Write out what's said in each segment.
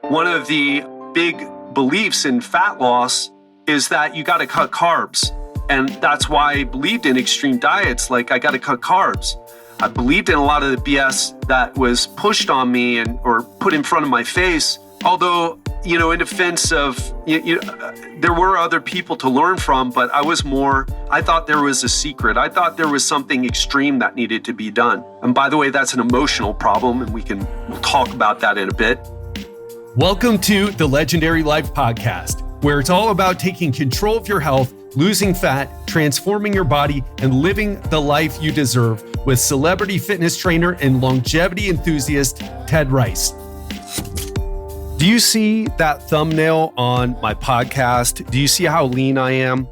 One of the big beliefs in fat loss is that you got to cut carbs. And that's why I believed in extreme diets, like I got to cut carbs. I believed in a lot of the BS that was pushed on me or put in front of my face. Although, in defense of, there were other people to learn from, but I thought there was a secret. I thought there was something extreme that needed to be done. And by the way, that's an emotional problem, and we'll talk about that in a bit. Welcome to the Legendary Life Podcast, where it's all about taking control of your health, losing fat, transforming your body, and living the life you deserve with celebrity fitness trainer and longevity enthusiast, Ted Rice. Do you see that thumbnail on my podcast? Do you see how lean I am?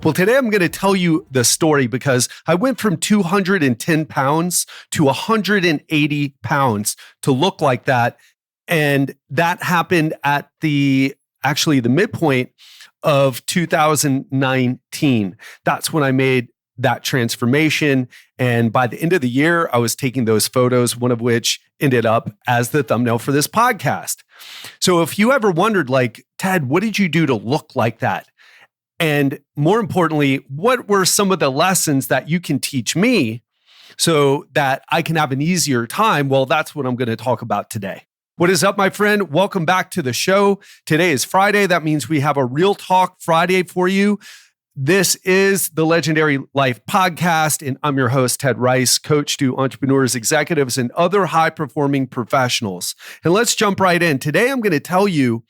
Well, today I'm going to tell you the story because I went from 210 pounds to 180 pounds to look like that. And that happened at the midpoint of 2019. That's when I made that transformation. And by the end of the year, I was taking those photos, one of which ended up as the thumbnail for this podcast. So if you ever wondered, like, Ted, what did you do to look like that? And more importantly, what were some of the lessons that you can teach me so that I can have an easier time? Well, that's what I'm going to talk about today. What is up, my friend? Welcome back to the show. Today is Friday. That means we have a Real Talk Friday for you. This is the Legendary Life Podcast, and I'm your host, Ted Rice, coach to entrepreneurs, executives, and other high-performing professionals. And let's jump right in. Today, I'm going to tell you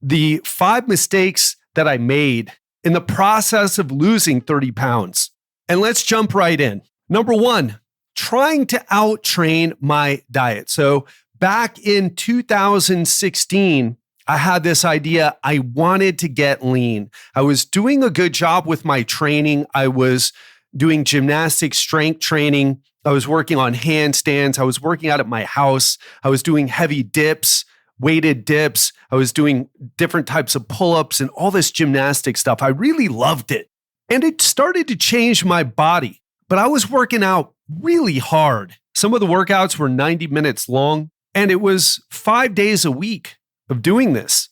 the 5 mistakes that I made in the process of losing 30 pounds. And let's jump right in. Number 1, trying to out-train my diet. So back in 2016, I had this idea. I wanted to get lean. I was doing a good job with my training. I was doing gymnastic strength training. I was working on handstands. I was working out at my house. I was doing heavy dips, weighted dips. I was doing different types of pull-ups and all this gymnastic stuff. I really loved it. And it started to change my body. But I was working out really hard. Some of the workouts were 90 minutes long. And it was 5 days a week of doing this.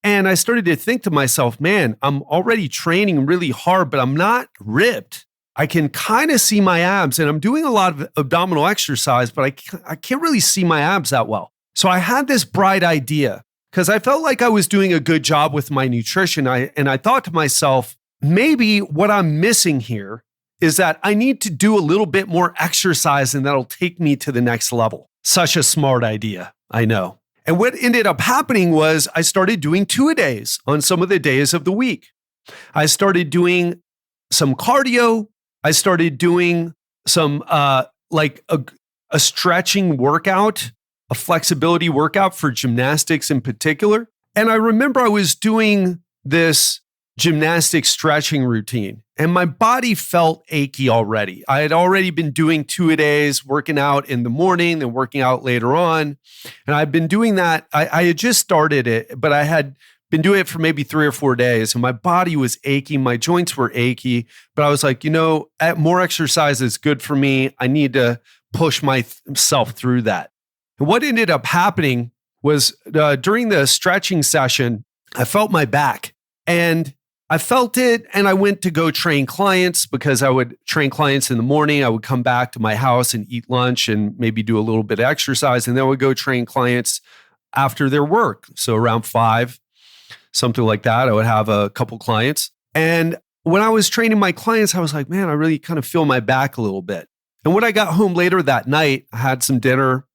And I started to think to myself, man, I'm already training really hard, but I'm not ripped. I can kind of see my abs, and I'm doing a lot of abdominal exercise, but I can't really see my abs that well. So I had this bright idea because I felt like I was doing a good job with my nutrition. And I thought to myself, maybe what I'm missing here is that I need to do a little bit more exercise, and that'll take me to the next level. Such a smart idea, I know. And what ended up happening was I started doing 2-a-days on some of the days of the week. I started doing some cardio. I started doing some a stretching workout, a flexibility workout for gymnastics in particular. And I remember I was doing this gymnastic stretching routine, and my body felt achy already. I had already been doing 2-a-days, working out in the morning and working out later on. And I've been doing that. I had just started it, but I had been doing it for maybe 3 or 4 days, and my body was aching. My joints were achy, but I was like, more exercise is good for me. I need to push myself through that. And what ended up happening was during the stretching session, I felt my back, and I felt it, and I went to go train clients because I would train clients in the morning. I would come back to my house and eat lunch and maybe do a little bit of exercise, and then I would go train clients after their work. So around 5, something like that, I would have a couple clients. And when I was training my clients, I was like, man, I really kind of feel my back a little bit. And when I got home later that night, I had some dinner,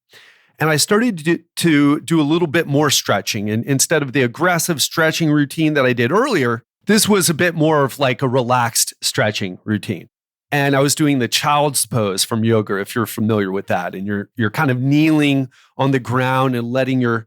and I started to do a little bit more stretching. And instead of the aggressive stretching routine that I did earlier, this was a bit more of like a relaxed stretching routine. And I was doing the child's pose from yoga, if you're familiar with that. And you're kind of kneeling on the ground and letting your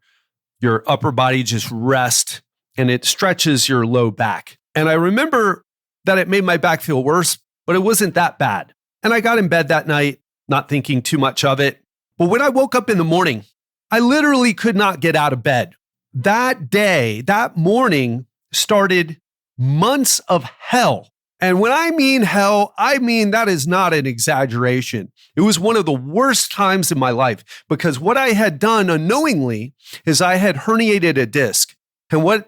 upper body just rest, and it stretches your low back. And I remember that it made my back feel worse, but it wasn't that bad. And I got in bed that night, not thinking too much of it. But when I woke up in the morning, I literally could not get out of bed. That day, that morning started months of hell And when I mean hell, I mean that is not an exaggeration. It was one of the worst times in my life because what I had done unknowingly is I had herniated a disc and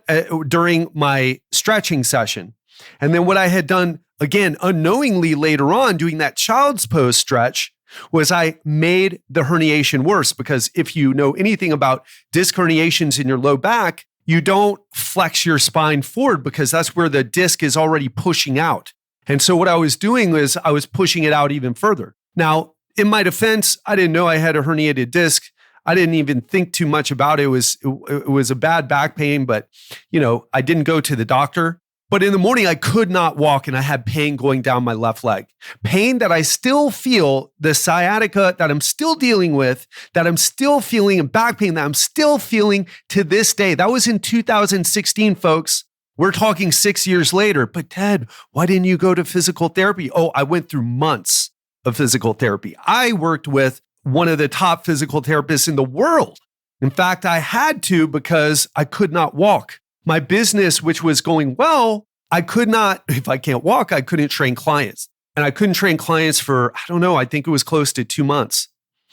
during my stretching session. And then what I had done again unknowingly later on doing that child's pose stretch was I made the herniation worse because if you know anything about disc herniations in your low back, you don't flex your spine forward because that's where the disc is already pushing out. And so what I was doing was I was pushing it out even further. Now, in my defense, I didn't know I had a herniated disc. I didn't even think too much about it. It was a bad back pain, but I didn't go to the doctor. But in the morning, I could not walk and I had pain going down my left leg. Pain that I still feel, the sciatica that I'm still dealing with, that I'm still feeling, and back pain that I'm still feeling to this day. That was in 2016, folks. We're talking 6 years later. But Ted, why didn't you go to physical therapy? Oh, I went through months of physical therapy. I worked with one of the top physical therapists in the world. In fact, I had to because I could not walk. My business, which was going well, I could not, if I can't walk, I couldn't train clients. And I couldn't train clients for, I think it was close to 2 months.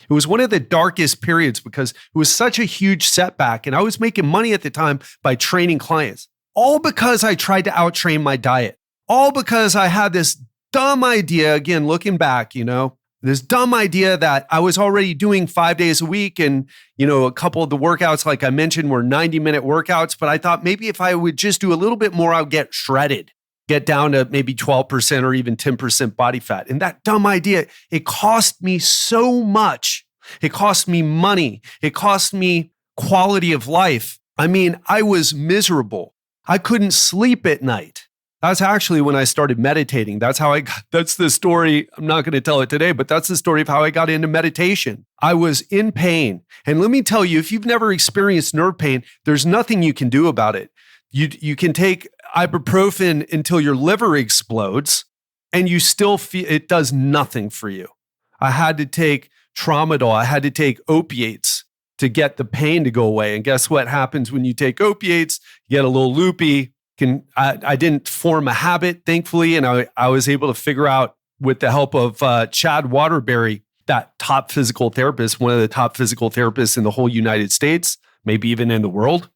It was one of the darkest periods because it was such a huge setback. And I was making money at the time by training clients, all because I tried to outtrain my diet, all because I had this dumb idea, again, looking back, this dumb idea that I was already doing 5 days a week. And, a couple of the workouts, like I mentioned, were 90-minute workouts. But I thought maybe if I would just do a little bit more, I'll get shredded, get down to maybe 12% or even 10% body fat. And that dumb idea, it cost me so much. It cost me money. It cost me quality of life. I mean, I was miserable. I couldn't sleep at night. That's actually when I started meditating. That's the story. I'm not going to tell it today, but that's the story of how I got into meditation. I was in pain. And let me tell you, if you've never experienced nerve pain, there's nothing you can do about it. You can take ibuprofen until your liver explodes and you still feel it does nothing for you. I had to take tramadol. I had to take opiates to get the pain to go away. And guess what happens when you take opiates? You get a little loopy. I didn't form a habit, thankfully, and I was able to figure out with the help of Chad Waterbury, that top physical therapist, one of the top physical therapists in the whole United States, maybe even in the world,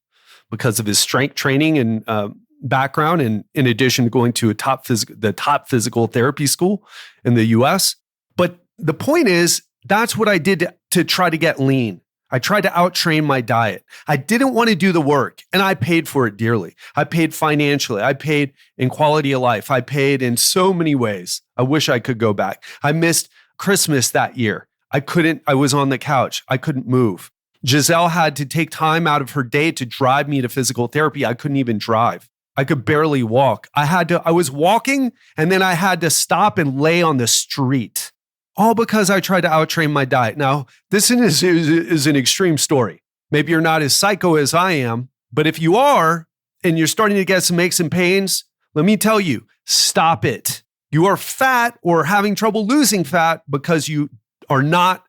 because of his strength training and background, and in addition to going to the top physical therapy school in the U.S. But the point is, that's what I did to try to get lean. I tried to outtrain my diet. I didn't want to do the work, and I paid for it dearly. I paid financially. I paid in quality of life. I paid in so many ways. I wish I could go back. I missed Christmas that year. I was on the couch. I couldn't move. Giselle had to take time out of her day to drive me to physical therapy. I couldn't even drive. I could barely walk. I was walking, and then I had to stop and lay on the street. All because I tried to outtrain my diet. Now, this is an extreme story. Maybe you're not as psycho as I am, but if you are, and you're starting to get some aches and pains, let me tell you, stop it. You are fat or having trouble losing fat because you are not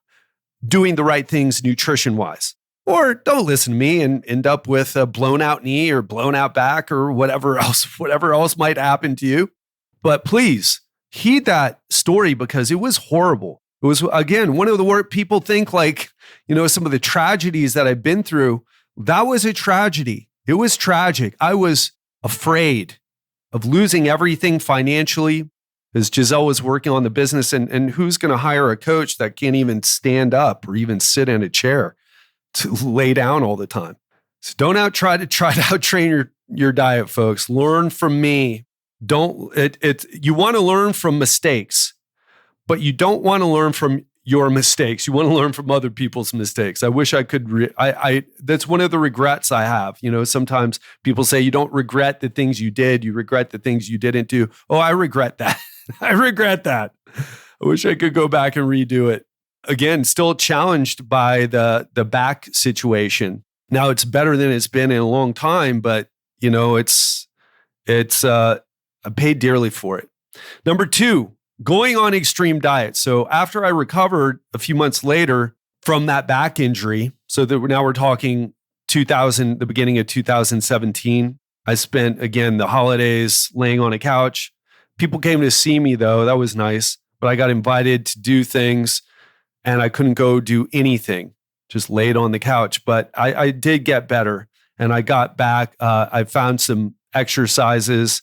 doing the right things nutrition-wise. Or don't listen to me and end up with a blown out knee or blown out back or whatever else might happen to you. But please, heed that story because it was horrible. It was, again, one of the worst. People think like, some of the tragedies that I've been through, that was a tragedy. It was tragic. I was afraid of losing everything financially as Giselle was working on the business. And who's going to hire a coach that can't even stand up or even sit in a chair to lay down all the time? So don't try to outtrain your diet, folks. Learn from me. You want to learn from mistakes, but you don't want to learn from your mistakes. You want to learn from other people's mistakes. I wish I could. That's one of the regrets I have. Sometimes people say you don't regret the things you did. You regret the things you didn't do. Oh, I regret that. I regret that. I wish I could go back and redo it. Again, still challenged by the back situation. Now it's better than it's been in a long time, but I paid dearly for it. Number 2, going on extreme diets. So after I recovered a few months later from that back injury, so that now we're talking the beginning of 2017, I spent, again, the holidays laying on a couch, People came to see me though. That was nice. But I got invited to do things and I couldn't go do anything, just laid on the couch. But I did get better and I got back. I found some exercises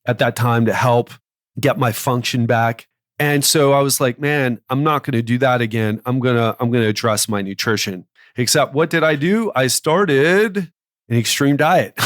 at that time to help get my function back. And so I was like, man, I'm not going to do that again. I'm going to address my nutrition. Except what did I do? I started an extreme diet.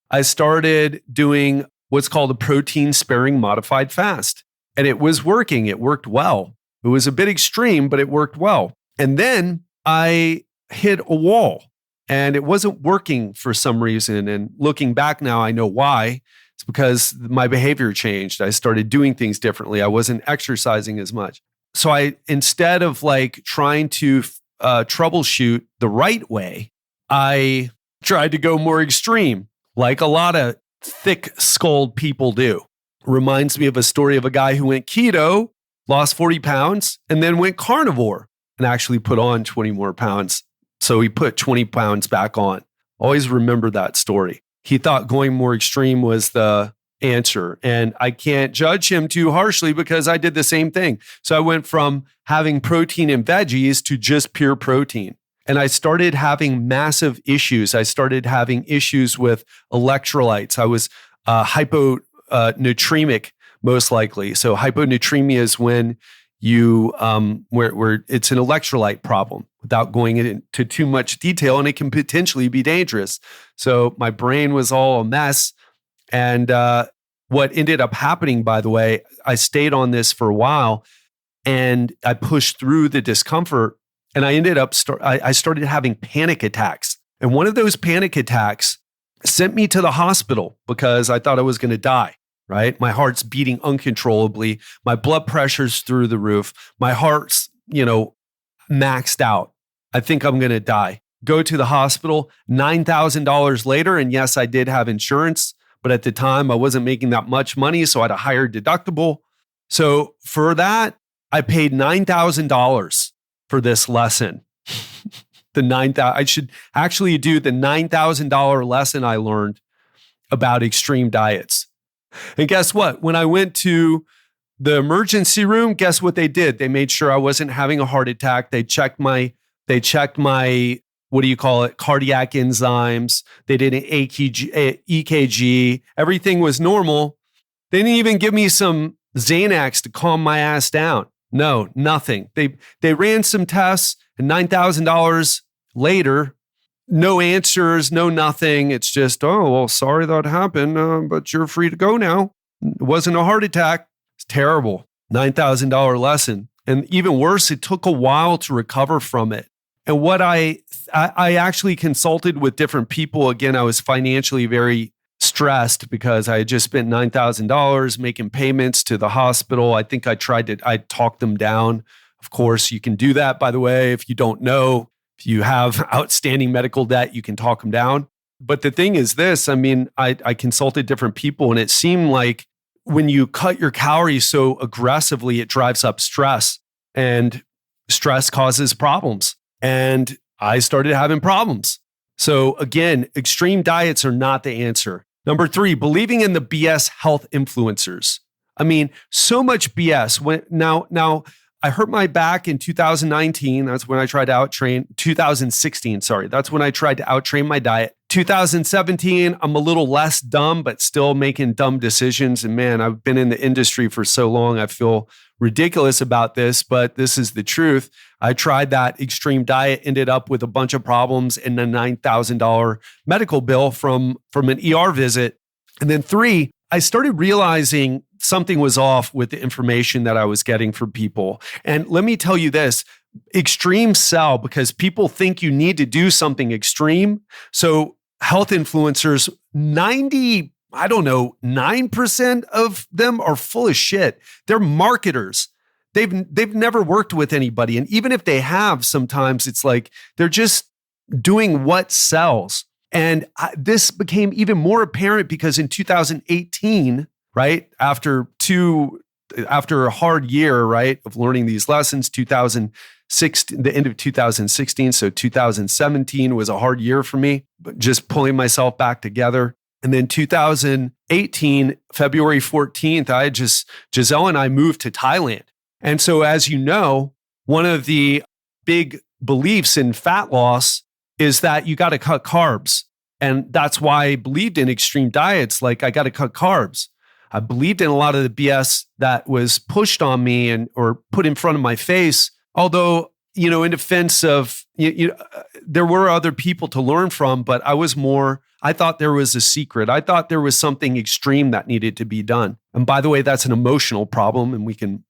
I started doing what's called a protein sparing modified fast. And it was working. It worked well. It was a bit extreme, but it worked well. And then I hit a wall and it wasn't working for some reason. And looking back now, I know why. It's because my behavior changed. I started doing things differently. I wasn't exercising as much. So instead of like trying to troubleshoot the right way, I tried to go more extreme, like a lot of thick-skulled people do. Reminds me of a story of a guy who went keto, lost 40 pounds, and then went carnivore and actually put on 20 more pounds. So he put 20 pounds back on. Always remember that story. He thought going more extreme was the answer. And I can't judge him too harshly because I did the same thing. So I went from having protein and veggies to just pure protein. And I started having massive issues. I started having issues with electrolytes. I was hyponatremic, most likely. So hyponatremia is when you where it's an electrolyte problem without going into too much detail, and it can potentially be dangerous. So my brain was all a mess. And what ended up happening, by the way, I stayed on this for a while and I pushed through the discomfort, and I ended up I started having panic attacks. And one of those panic attacks sent me to the hospital because I thought I was going to die. Right? My heart's beating uncontrollably. My blood pressure's through the roof. My heart's, maxed out. I think I'm going to die. Go to the hospital, $9,000 later. And yes, I did have insurance, but at the time I wasn't making that much money. So I had a higher deductible. So for that, I paid $9,000 for this lesson. I should actually do the $9,000 lesson I learned about extreme diets. And guess what? When I went to the emergency room, guess what they did? They made sure I wasn't having a heart attack. They checked my, what do you call it? Cardiac enzymes. They did an EKG. Everything was normal. They didn't even give me some Xanax to calm my ass down. No, nothing. They ran some tests, and $9,000 later, no answers, no nothing. It's just, oh, well, sorry that happened, but you're free to go now. It wasn't a heart attack. It's terrible. $9,000 lesson. And even worse, it took a while to recover from it. And what I actually consulted with different people. Again, I was financially very stressed because I had just spent $9,000 making payments to the hospital. I think I talked them down. Of course, you can do that, by the way, if you don't know. If you have outstanding medical debt, you can talk them down. But the thing is this, I consulted different people, and it seemed like when you cut your calories so aggressively, it drives up stress, and stress causes problems. And I started having problems. So again, extreme diets are not the answer. Number 3, believing in the BS health influencers. So much BS. Now, I hurt my back in 2019. That's when I tried to 2016, sorry. That's when I tried to outtrain my diet. 2017, I'm a little less dumb, but still making dumb decisions. And man, I've been in the industry for so long. I feel ridiculous about this, but this is the truth. I tried that extreme diet, ended up with a bunch of problems and a $9,000 medical bill from an ER visit. And then 3, I started realizing something was off with the information that I was getting from people. And let me tell you this, extremes sell because people think you need to do something extreme. So health influencers, 9% of them are full of shit. They're marketers. They've never worked with anybody. And even if they have, sometimes it's like they're just doing what sells. And this became even more apparent because in 2018, right, after a hard year, right, of learning these lessons, 2016, the end of 2016, so 2017 was a hard year for me, but just pulling myself back together. And then 2018, February 14th, Giselle and I moved to Thailand. And so, as you know, one of the big beliefs in fat loss is that you got to cut carbs. And that's why I believed in extreme diets. Like, I got to cut carbs. I believed in a lot of the BS that was pushed on me or put in front of my face. Although, in defense of, there were other people to learn from, but I thought there was a secret. I thought there was something extreme that needed to be done. And by the way, that's an emotional problem, and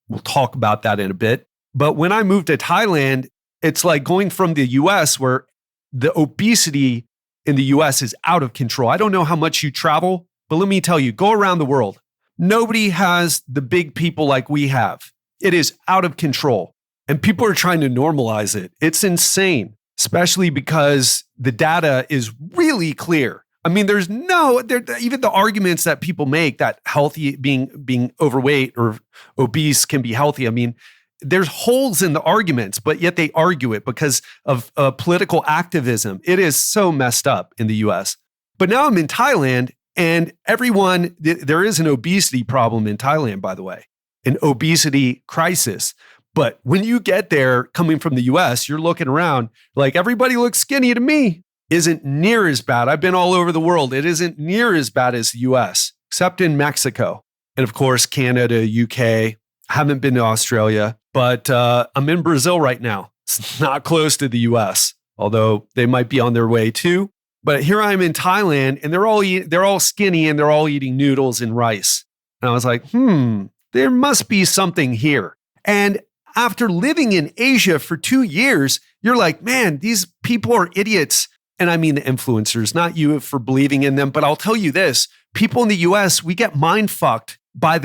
we'll talk about that in a bit. But when I moved to Thailand, it's like going from the US, where the obesity in the US is out of control. I don't know how much you travel, but let me tell you, go around the world. Nobody has the big people like we have. It is out of control. And people are trying to normalize it. It's insane, especially because the data is really clear. I mean, even the arguments that people make that healthy, being overweight or obese can be healthy. I mean, there's holes in the arguments, but yet they argue it because of political activism. It is so messed up in the US. But now I'm in Thailand, and there is an obesity problem in Thailand, by the way, an obesity crisis. But when you get there, coming from the US, you're looking around like, everybody looks skinny to me. Isn't near as bad. I've been all over the world. It isn't near as bad as the US, except in Mexico. And of course, Canada, UK. Haven't been to Australia, but I'm in Brazil right now. It's not close to the US, although they might be on their way too. But here I am in Thailand, and they're all skinny, and they're all eating noodles and rice. And I was like, there must be something here. And after living in Asia for 2 years, you're like, man, these people are idiots. And I mean the influencers, not you for believing in them. But I'll tell you this, people in the US, we get mind fucked by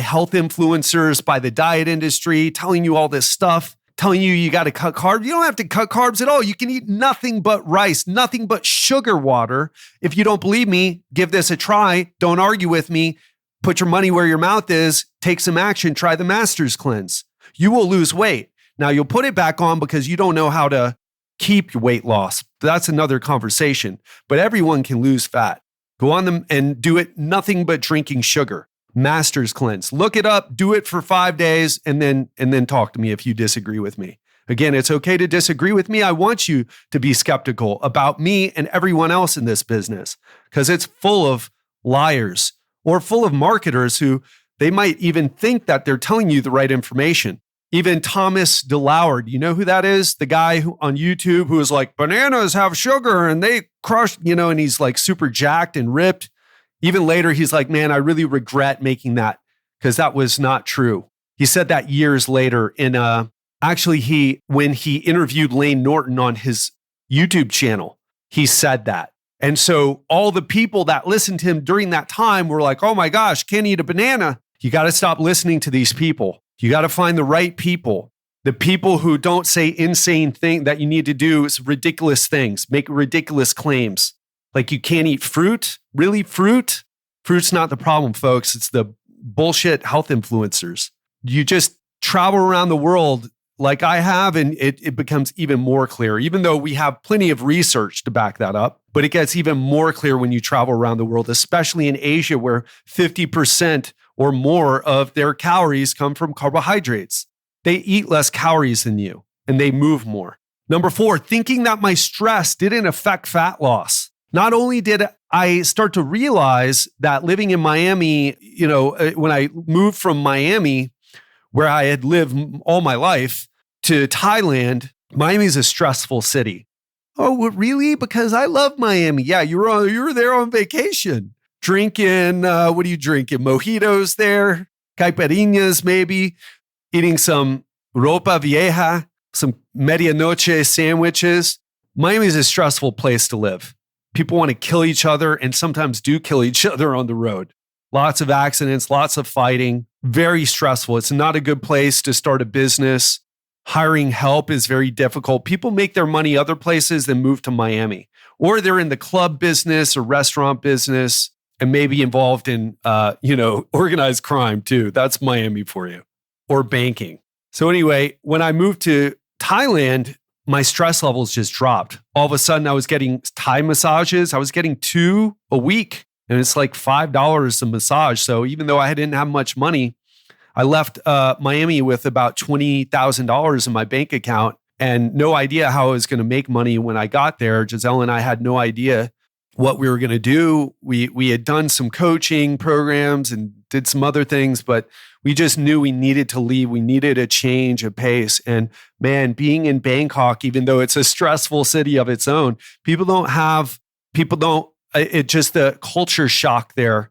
health influencers, by the diet industry, telling you all this stuff, telling you got to cut carbs. You don't have to cut carbs at all. You can eat nothing but rice, nothing but sugar water. If you don't believe me, give this a try. Don't argue with me. Put your money where your mouth is. Take some action. Try the Master's Cleanse. You will lose weight. Now, you'll put it back on because you don't know how to keep your weight loss. That's another conversation. But everyone can lose fat. Go on them and do it nothing but drinking sugar. Master's Cleanse. Look it up, do it for 5 days, and then talk to me if you disagree with me. Again, it's okay to disagree with me. I want you to be skeptical about me and everyone else in this business, because it's full of liars or full of marketers who they might even think that they're telling you the right information. Even Thomas DeLauer, you know who that is? The guy who on YouTube who is like, bananas have sugar and they crush, and he's like super jacked and ripped. Even later, he's like, man, I really regret making that because that was not true. He said that years later when he interviewed Lane Norton on his YouTube channel, he said that. And so all the people that listened to him during that time were like, oh my gosh, can't eat a banana. You got to stop listening to these people. You got to find the right people. The people who don't say insane thing that you need to do is ridiculous things, make ridiculous claims. Like you can't eat fruit? Really, fruit? Fruit's not the problem, folks. It's the bullshit health influencers. You just travel around the world like I have, and it becomes even more clear, even though we have plenty of research to back that up. But it gets even more clear when you travel around the world, especially in Asia, where 50% or more of their calories come from carbohydrates. They eat less calories than you, and they move more. Number 4, thinking that my stress didn't affect fat loss. Not only did I start to realize that living in Miami, when I moved from Miami, where I had lived all my life, to Thailand, Miami is a stressful city. Oh, really? Because I love Miami. Yeah, you were there on vacation. Drinking, what are you drinking? Mojitos there, caipirinhas maybe, eating some ropa vieja, some medianoche sandwiches. Miami is a stressful place to live. People want to kill each other and sometimes do kill each other on the road. Lots of accidents, lots of fighting, very stressful. It's not a good place to start a business. Hiring help is very difficult. People make their money other places than move to Miami, or they're in the club business or restaurant business and maybe involved in, organized crime too. That's Miami for you, or banking. So anyway, when I moved to Thailand, my stress levels just dropped. All of a sudden, I was getting Thai massages. I was getting 2 a week, and it's like $5 a massage. So even though I didn't have much money, I left Miami with about $20,000 in my bank account and no idea how I was going to make money when I got there. Giselle and I had no idea what we were going to do. We had done some coaching programs and did some other things, but we just knew we needed to leave. We needed a change of pace. And man, being in Bangkok, even though it's a stressful city of its own, it just the culture shock there.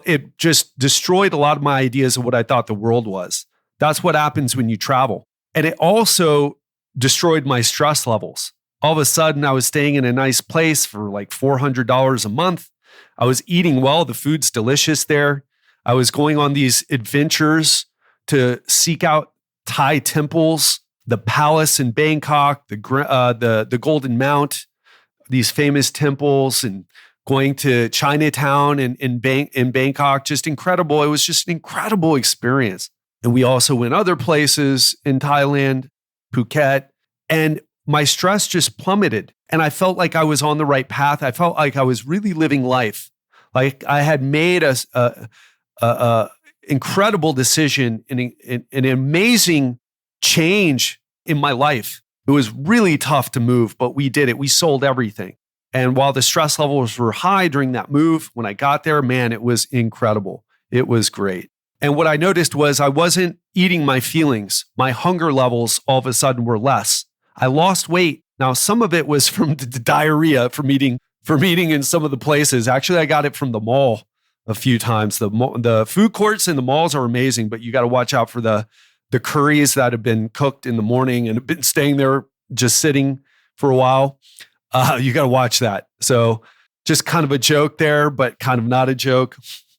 It just destroyed a lot of my ideas of what I thought the world was. That's what happens when you travel. And it also destroyed my stress levels. All of a sudden, I was staying in a nice place for like $400 a month. I was eating well. The food's delicious there. I was going on these adventures to seek out Thai temples, the palace in Bangkok, the Golden Mount, these famous temples, and going to Chinatown in Bangkok. Just incredible. It was just an incredible experience. And we also went other places in Thailand, Phuket, and my stress just plummeted. And I felt like I was on the right path. I felt like I was really living life. Like I had made a incredible decision, an amazing change in my life. It was really tough to move, but we did it. We sold everything. And while the stress levels were high during that move, when I got there, man, it was incredible. It was great. And what I noticed was I wasn't eating my feelings. My hunger levels all of a sudden were less. I lost weight. Now, some of it was from the diarrhea from eating in some of the places. Actually, I got it from the mall a few times. The food courts in the malls are amazing, but you got to watch out for the curries that have been cooked in the morning and have been staying there just sitting for a while. You got to watch that. So just kind of a joke there, but kind of not a joke.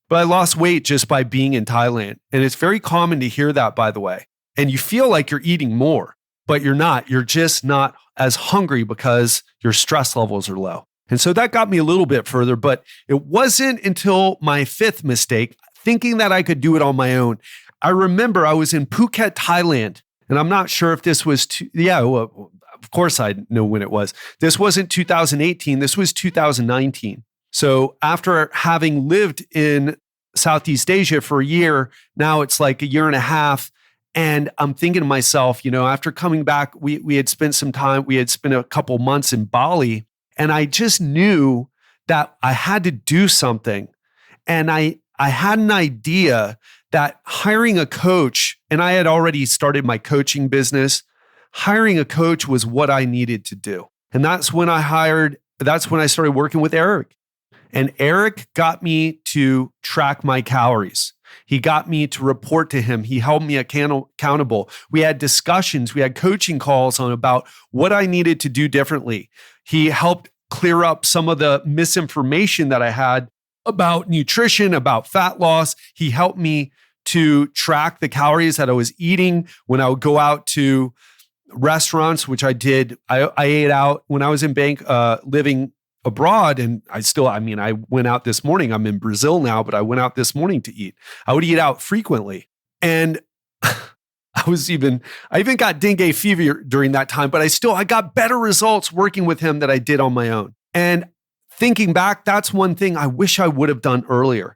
But I lost weight just by being in Thailand. And it's very common to hear that, by the way. And you feel like you're eating more, but you're not. You're just not as hungry because your stress levels are low. And so that got me a little bit further, but it wasn't until my 5th mistake, thinking that I could do it on my own. I remember I was in Phuket, Thailand, and I'm not sure if this was, of course I know when it was. This wasn't 2018, this was 2019. So after having lived in Southeast Asia for a year, now it's like a year and a half. And I'm thinking to myself, after coming back, we had spent some time, we had spent a couple months in Bali. And I just knew that I had to do something. And I had an idea that hiring a coach, and I had already started my coaching business, hiring a coach was what I needed to do. And that's when I started working with Eric. And Eric got me to track my calories. He got me to report to him. He held me accountable. We had discussions. We had coaching calls on about what I needed to do differently. He helped clear up some of the misinformation that I had about nutrition, about fat loss. He helped me to track the calories that I was eating when I would go out to restaurants, which I did. I ate out when I was in living abroad. And I went out this morning. I'm in Brazil now, but I went out this morning to eat. I would eat out frequently. And I even got dengue fever during that time, but I got better results working with him than I did on my own. And thinking back, that's one thing I wish I would have done earlier.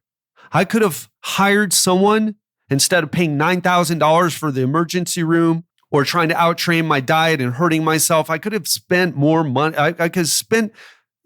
I could have hired someone instead of paying $9,000 for the emergency room or trying to outtrain my diet and hurting myself. I could have spent more money. I could have spent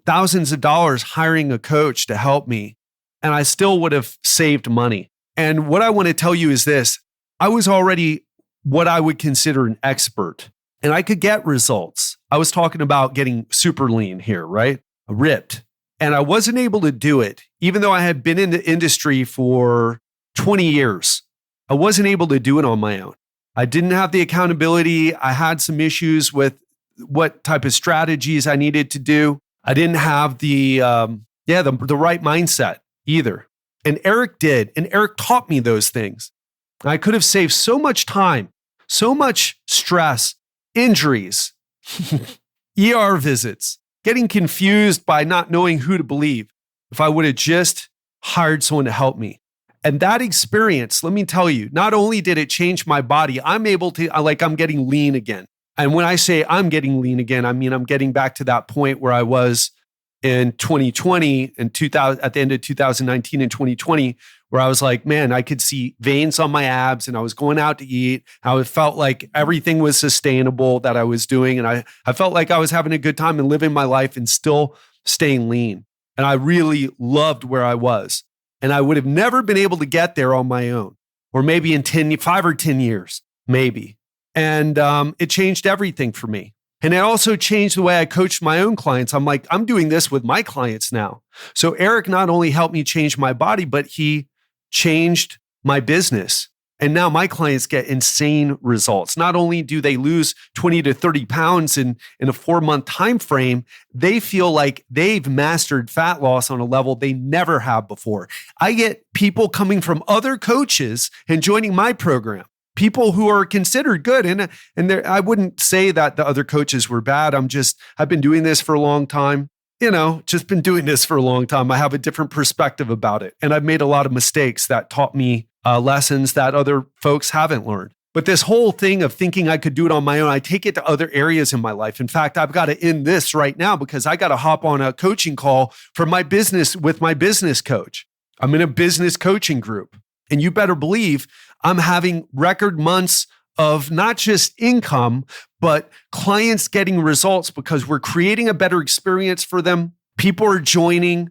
thousands of dollars hiring a coach to help me, and I still would have saved money. And what I want to tell you is this: I was already what I would consider an expert, and I could get results. I was talking about getting super lean here, right? Ripped. And I wasn't able to do it, even though I had been in the industry for 20 years. I wasn't able to do it on my own. I didn't have the accountability. I had some issues with what type of strategies I needed to do. I didn't have the right mindset either. And Eric did. And Eric taught me those things. I could have saved so much time, so much stress, injuries, ER visits, getting confused by not knowing who to believe if I would have just hired someone to help me. And that experience, let me tell you, not only did it change my body, I'm getting lean again. And when I say I'm getting lean again, I mean, I'm getting back to that point where I was in 2020 and 2000, at the end of 2019 and 2020, where I was like, man, I could see veins on my abs and I was going out to eat. I felt like everything was sustainable that I was doing. And I felt like I was having a good time and living my life and still staying lean. And I really loved where I was. And I would have never been able to get there on my own, or maybe in 5 or 10 years, maybe. And it changed everything for me. And it also changed the way I coached my own clients. I'm like, I'm doing this with my clients now. So Eric not only helped me change my body, but he changed my business. And now my clients get insane results. Not only do they lose 20 to 30 pounds in a 4-month time frame, they feel like they've mastered fat loss on a level they never have before. I get people coming from other coaches and joining my program. People who are considered good. And I wouldn't say that the other coaches were bad. I've been doing this for a long time. Just been doing this for a long time. I have a different perspective about it. And I've made a lot of mistakes that taught me lessons that other folks haven't learned. But this whole thing of thinking I could do it on my own, I take it to other areas in my life. In fact, I've got to end this right now because I got to hop on a coaching call for my business with my business coach. I'm in a business coaching group. And you better believe I'm having record months of not just income, but clients getting results because we're creating a better experience for them. People are joining.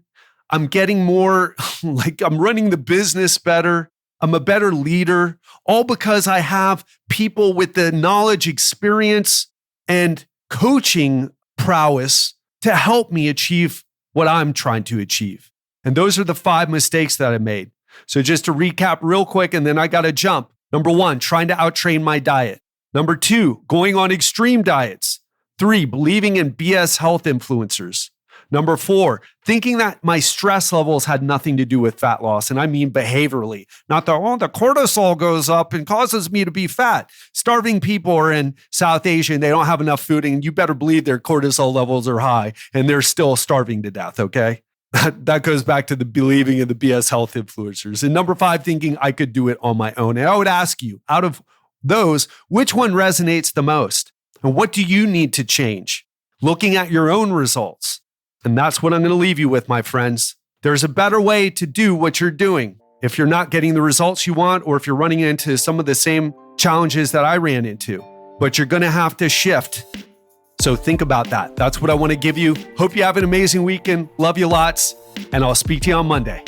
I'm getting more, like I'm running the business better. I'm a better leader, all because I have people with the knowledge, experience, and coaching prowess to help me achieve what I'm trying to achieve. And those are the 5 mistakes that I made. So just to recap real quick, and then I got to jump. Number 1, trying to outtrain my diet. Number 2, going on extreme diets. 3, believing in BS health influencers. Number 4, thinking that my stress levels had nothing to do with fat loss. And I mean behaviorally, not the cortisol goes up and causes me to be fat. Starving people are in South Asia and they don't have enough food. And you better believe their cortisol levels are high and they're still starving to death, okay? That goes back to the believing in the BS health influencers. And number 5, thinking I could do it on my own. And I would ask you, out of those, which one resonates the most? And what do you need to change? Looking at your own results. And that's what I'm going to leave you with, my friends. There's a better way to do what you're doing. If you're not getting the results you want, or if you're running into some of the same challenges that I ran into, but you're going to have to shift. So think about that. That's what I want to give you. Hope you have an amazing weekend. Love you lots. And I'll speak to you on Monday.